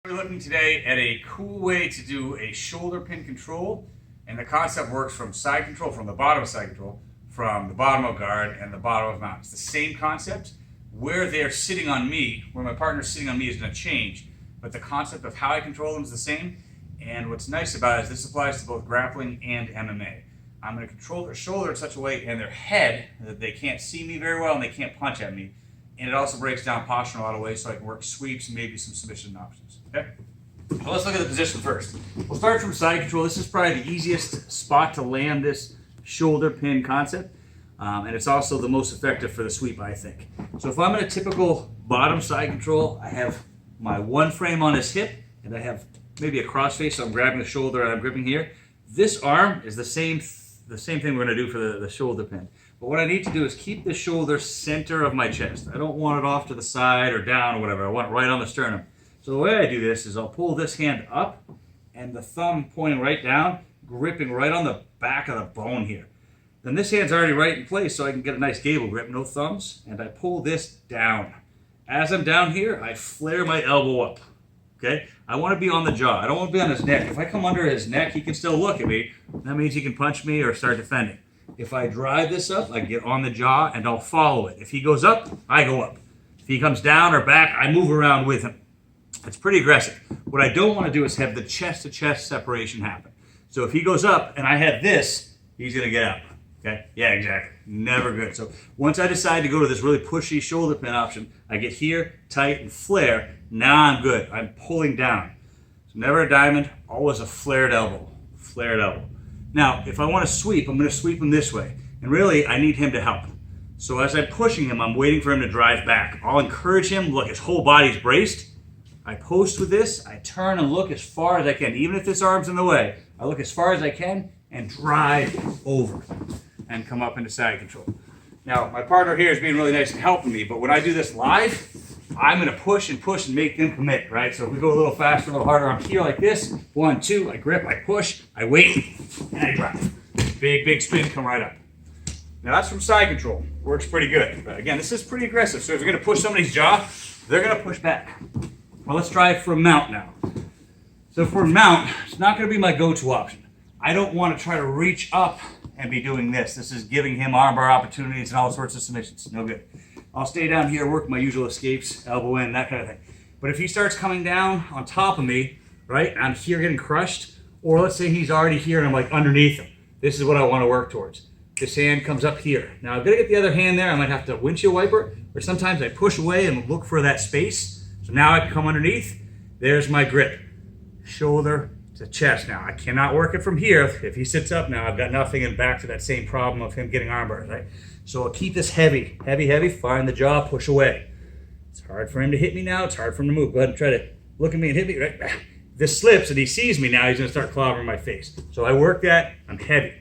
We're looking today at a cool way to do a shoulder pin control, and the concept works from side control, from the bottom of side control, from the bottom of guard and the bottom of mount. It's the same concept. Where they're sitting on me, where my partner's sitting on me is going to change, but the concept of how I control them is the same. And what's nice about it is this applies to both grappling and MMA. I'm going to control their shoulder in such a way and their head that they can't see me very well and they can't punch at me. And it also breaks down posture in a lot of ways, so I can work sweeps and maybe some submission options. Okay? So let's look at the position first. We'll start from side control. This is probably the easiest spot to land this shoulder pin concept. And it's also the most effective for the sweep, I think. So if I'm in a typical bottom side control, I have my one frame on his hip, and I have maybe a crossface, so I'm grabbing the shoulder and I'm gripping here. This arm is the same thing we're going to do for the shoulder pin. But what I need to do is keep the shoulder center of my chest. I don't want it off to the side or down or whatever. I want it right on the sternum. So the way I do this is I'll pull this hand up and the thumb pointing right down, gripping right on the back of the bone here. Then this hand's already right in place so I can get a nice gable grip, no thumbs, and I pull this down. As I'm down here, I flare my elbow up. Okay? I want to be on the jaw. I don't want to be on his neck. If I come under his neck, he can still look at me. That means he can punch me or start defending. If I drive this up, I get on the jaw and I'll follow it. If he goes up, I go up. If he comes down or back, I move around with him. It's pretty aggressive. What I don't want to do is have the chest-to-chest separation happen. So if he goes up and I have this, he's going to get up. Okay? Yeah, exactly. Never good. So once I decide to go to this really pushy shoulder pin option, I get here, tight, and flare. Now I'm good. I'm pulling down. So never a diamond, always a flared elbow. Flared elbow. Now, if I want to sweep, I'm going to sweep him this way. And really, I need him to help. So as I'm pushing him, I'm waiting for him to drive back. I'll encourage him. Look, his whole body's braced. I post with this. I turn and look as far as I can. Even if this arm's in the way, I look as far as I can and drive over and come up into side control. Now, my partner here is being really nice and helping me, but when I do this live, I'm going to push and make them commit, right? So if we go a little faster, a little harder, I'm here like this. 1, 2, I grip, I push, I wait, and I drive. Big spin, come right up. Now that's from side control. Works pretty good. But again, this is pretty aggressive. So if you're going to push somebody's jaw, they're going to push back. Well, let's try it from mount now. So for mount, it's not going to be my go-to option. I don't want to try to reach up and be doing this. This is giving him armbar opportunities and all sorts of submissions. No good. I'll stay down here, work my usual escapes, elbow in, that kind of thing. But if he starts coming down on top of me, right, I'm here getting crushed, or let's say he's already here and I'm like underneath him. This is what I want to work towards. This hand comes up here. Now I've got to get the other hand there. I might have to windshield wiper, or sometimes I push away and look for that space. So now I can come underneath. There's my grip. Shoulder to chest now. I cannot work it from here. If he sits up now, I've got nothing, and back to that same problem of him getting arm bars, right? So I'll keep this heavy, find the jaw, push away. It's hard for him to hit me now. It's hard for him to move. Go ahead and try to look at me and hit me, right? If this slips and he sees me now, he's going to start clobbering my face. So I work that. I'm heavy.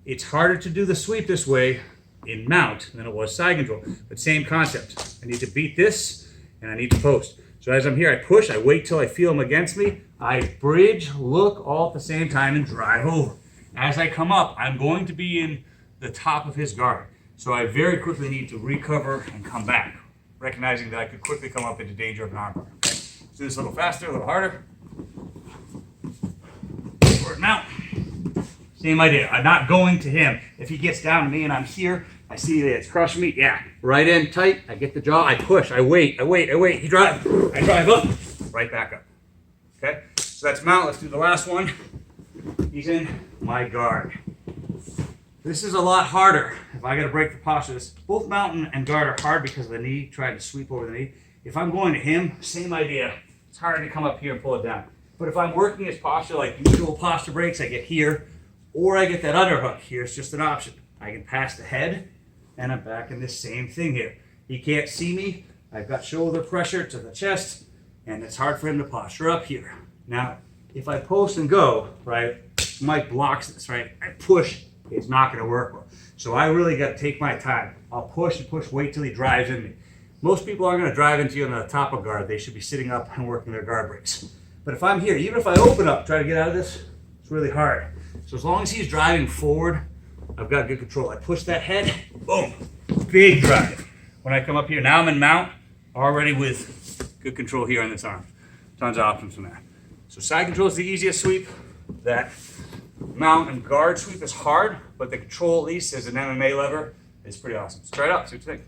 It's harder to do the sweep this way in mount than it was side control, but same concept. I need to beat this, and I need to post. So as I'm here, I push, I wait till I feel him against me, I bridge, look all at the same time, and drive over. As I come up, I'm going to be in the top of his guard. So I very quickly need to recover and come back, recognizing that I could quickly come up into danger of an armbar. Okay? Let's do this a little faster, a little harder. Forward mount. Same idea. I'm not going to him. If he gets down to me and I'm here, I see that it's crushing me. Yeah. Right in, tight. I get the jaw. I push. I wait. He drives. I drive up. Right back up. Okay? So that's mount. Let's do the last one. He's in my guard. This is a lot harder. If I got to break the posture, both mount and guard are hard because of the knee, trying to sweep over the knee. If I'm going to him, same idea. It's hard to come up here and pull it down. But if I'm working his posture like usual posture breaks, I get here, or I get that underhook. Here's just an option. I can pass the head, and I'm back in this same thing here. He can't see me. I've got shoulder pressure to the chest, and it's hard for him to posture up here. Now, if I post and go, right, Mike blocks this, right? I push, it's not going to work well. So I really got to take my time. I'll push and push, wait till he drives in me. Most people aren't going to drive into you on the top of guard. They should be sitting up and working their guard breaks. But if I'm here, even if I open up, try to get out of this, it's really hard. So as long as he's driving forward, I've got good control. I push that head, boom, big drive. When I come up here, now I'm in mount, already with good control here on this arm. Tons of options from there. So side control is the easiest sweep. That mount and guard sweep is hard, but the control, at least as an MMA lever, is pretty awesome. So try it out, see what you think.